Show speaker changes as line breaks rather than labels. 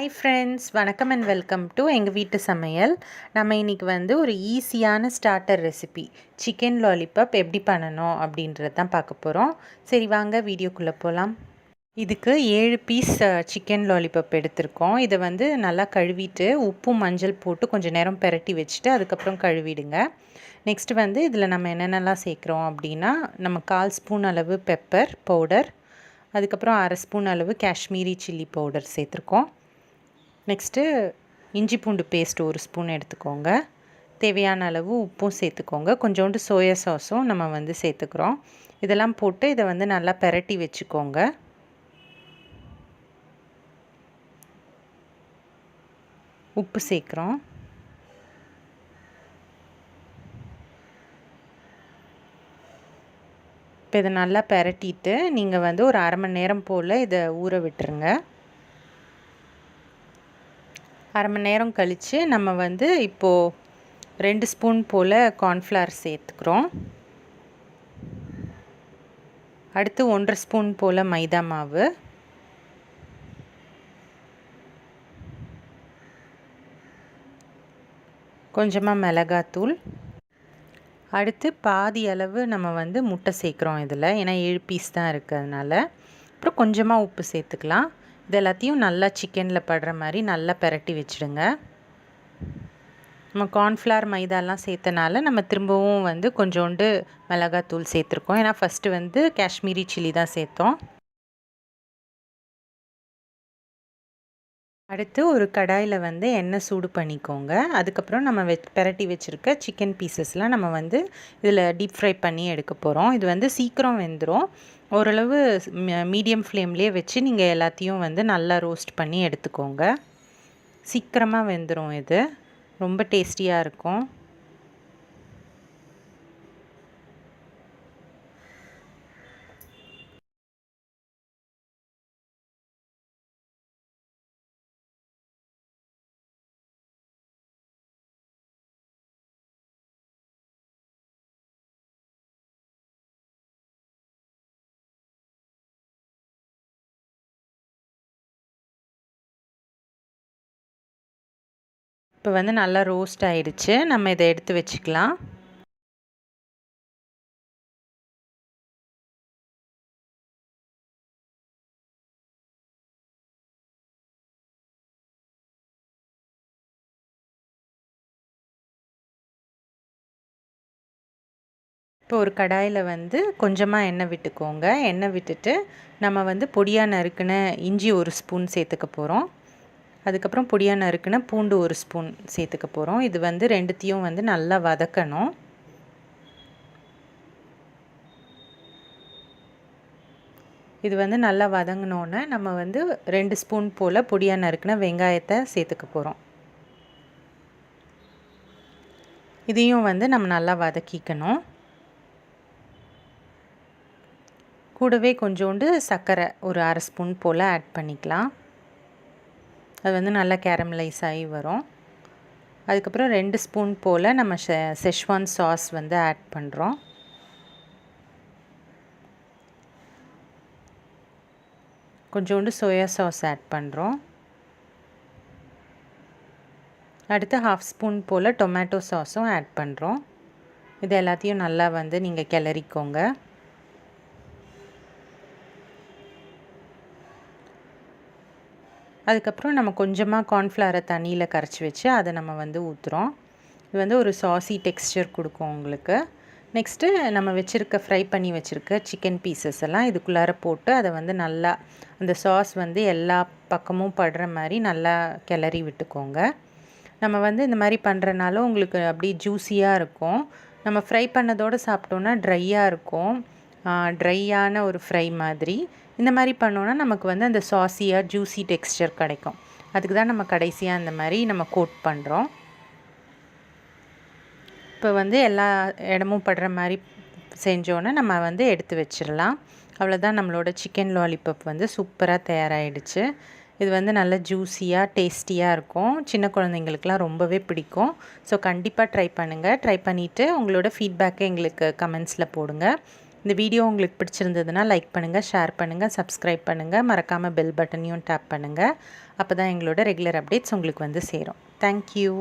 Hi friends, வணக்கம் and welcome to எங்கள் வீட்டு சமையல். நம்ம இன்றைக்கி வந்து ஒரு ஈஸியான ஸ்டார்டர் ரெசிபி சிக்கன் லாலிபாப் எப்படி பண்ணணும் அப்படின்றது தான் பார்க்க போகிறோம். சரி வாங்க வீடியோக்குள்ளே போகலாம். இதுக்கு 7 பீஸ் சிக்கன் லாலிபாப் எடுத்திருக்கோம். இதை வந்து நல்லா கழுவிட்டு உப்பு மஞ்சள் போட்டு கொஞ்சம் நேரம் பெரட்டி வச்சுட்டு அதுக்கப்புறம் கழுவிடுங்க. நெக்ஸ்ட்டு வந்து இதில் நம்ம என்னென்னலாம் சேர்க்குறோம் அப்படின்னா, நம்ம 1/4 ஸ்பூன் அளவு பெப்பர் பவுடர், அதுக்கப்புறம் 1/2 ஸ்பூன் அளவு காஷ்மீரி சில்லி பவுடர் சேர்த்துருக்கோம். நெக்ஸ்ட்டு இஞ்சி பூண்டு பேஸ்ட் 1 ஸ்பூன் எடுத்துக்கோங்க. தேவையான அளவு உப்பும் சேர்த்துக்கோங்க. கொஞ்சோண்டு சோயா சாஸும் நம்ம வந்து சேர்த்துக்கிறோம். இதெல்லாம் போட்டு இதை வந்து நல்லா பெரட்டி வச்சுக்கோங்க. உப்பு சேர்க்குறோம். இப்போ இதை நல்லா பெரட்டிட்டு நீங்கள் வந்து ஒரு 1/2 மணி நேரம் போல் இதை ஊற விட்டுருங்க. 1/2 மணி நேரம் கழித்து நம்ம வந்து இப்போது 2 ஸ்பூன் போல் கார்ன்ஃப்ளவர் சேர்த்துக்கிறோம். அடுத்து 1/2 ஸ்பூன் போல் மைதா மாவு, கொஞ்சமாக மிளகாத்தூள், அடுத்து பாதி அளவு நம்ம வந்து முட்டை சேர்க்குறோம் இதில், ஏன்னா 7 பீஸ் தான் இருக்கிறதுனால. அப்புறம் கொஞ்சமாக உப்பு சேர்த்துக்கலாம். இது எல்லாத்தையும் நல்லா சிக்கனில் படுற மாதிரி நல்லா பெரட்டி வச்சுடுங்க. நம்ம கார்ன்ஃப்ளவர் மைதாலாம் சேர்த்தனால நம்ம திரும்பவும் வந்து கொஞ்சோண்டு மிளகாத்தூள் சேர்த்துருக்கோம். ஏன்னா ஃபஸ்ட்டு வந்து காஷ்மீரி சில்லி தான் சேர்த்தோம். அடுத்து ஒரு கடாயில் வந்து எண்ணெய் சூடு பண்ணிக்கோங்க. அதுக்கப்புறம் நம்ம பெரட்டி வச்சுருக்க சிக்கன் பீசஸ்லாம் நம்ம வந்து இதில் டீப் ஃப்ரை பண்ணி எடுக்க போகிறோம். இது வந்து சீக்கிரம் வெந்துடும். ஓரளவு மீடியம் ஃப்ளேம்லேயே வச்சு நீங்கள் எல்லாத்தையும் வந்து நல்லா ரோஸ்ட் பண்ணி எடுத்துக்கோங்க. சீக்கிரமாக வெந்துடும். இது ரொம்ப டேஸ்டியாக இருக்கும். இப்போ வந்து நல்லா ரோஸ்ட் ஆகிடுச்சு. நம்ம இதை எடுத்து வச்சுக்கலாம். இப்போ ஒரு கடாயில் வந்து கொஞ்சமாக எண்ணெய் விட்டுக்கோங்க. எண்ணெய் விட்டுட்டு நம்ம வந்து பொடியாக நறுக்கின இஞ்சி 1 ஸ்பூன் சேர்த்துக்க போகிறோம். அதுக்கப்புறம் பொடியாக நறுக்கின பூண்டு 1 ஸ்பூன் சேர்த்துக்க போகிறோம். இது வந்து ரெண்டுத்தையும் வந்து நல்லா வதக்கணும். இது வந்து நல்லா வதங்கினோன்னே நம்ம வந்து 2 ஸ்பூன் போல் பொடியாக நறுக்கின வெங்காயத்தை சேர்த்துக்க போகிறோம். இதையும் வந்து நம்ம நல்லா வதக்கிக்கணும். கூடவே கொஞ்சோண்டு சர்க்கரை ஒரு 1/2 ஸ்பூன் போல் ஆட் பண்ணிக்கலாம். அது வந்து நல்லா கேரமலைஸ் ஆகி வரும். அதுக்கப்புறம் 2 ஸ்பூன் போல் நம்ம செஷ்வான் சாஸ் வந்து ஆட் பண்ணுறோம். கொஞ்சோண்டு சோயா சாஸ் ஆட் பண்ணுறோம். அடுத்து 1/2 ஸ்பூன் போல் டொமேட்டோ சாஸும் ஆட் பண்ணுறோம். இது எல்லாத்தையும் நல்லா வந்து நீங்கள் கிளறிக்கோங்க. அதுக்கப்புறம் நம்ம கொஞ்சமாக கார்ன்ஃப்ளவரை தண்ணியில் கரைச்சி வச்சு அதை நம்ம வந்து ஊற்றுறோம். இது வந்து ஒரு சாஸி டெக்ஸ்சர் கொடுக்கும் உங்களுக்கு. நெக்ஸ்ட்டு நம்ம ஃப்ரை பண்ணி வச்சுருக்க சிக்கன் பீசஸ் எல்லாம் இதுக்குள்ளார போட்டு அதை வந்து நல்லா அந்த சாஸ் வந்து எல்லா பக்கமும் படுற மாதிரி நல்லா கிளறி விட்டுக்கோங்க. நம்ம வந்து இந்த மாதிரி பண்ணுறனால உங்களுக்கு அப்படியே ஜூஸியாக இருக்கும். நம்ம ஃப்ரை பண்ணதோடு சாப்பிட்டோன்னா ட்ரையாக இருக்கும். ட்ரையான ஒரு ஃப்ரை மாதிரி. இந்த மாதிரி பண்ணோன்னா நமக்கு வந்து அந்த சாஸியாக ஜூஸி டெக்ஸ்சர் கிடைக்கும். அதுக்கு தான் நம்ம கடைசியாக அந்த மாதிரி நம்ம கோட் பண்ணுறோம். இப்போ வந்து எல்லா இடமும் படுற மாதிரி செஞ்சோன்னே நம்ம வந்து எடுத்து வச்சிடலாம். அவ்வளோதான், நம்மளோட சிக்கன் லாலிபாப் வந்து சூப்பராக தயாராகிடுச்சு. இது வந்து நல்ல ஜூஸியாக டேஸ்டியாக இருக்கும். சின்ன குழந்தைங்களுக்குலாம் ரொம்பவே பிடிக்கும். ஸோ கண்டிப்பாக ட்ரை பண்ணுங்கள். ட்ரை பண்ணிவிட்டு உங்களோட ஃபீட்பேக்கை எங்களுக்கு கமெண்ட்ஸில் போடுங்க. இந்த வீடியோ உங்களுக்கு பிடிச்சிருந்ததுன்னா லைக் பண்ணுங்கள், ஷேர் பண்ணுங்கள், சப்ஸ்கிரைப் பண்ணுங்கள். மறக்காமல் பெல் பட்டனையும் டேப் பண்ணுங்கள். அப்போ தான் எங்களோட ரெகுலர் அப்டேட்ஸ் உங்களுக்கு வந்து சேரும். தேங்க்யூ.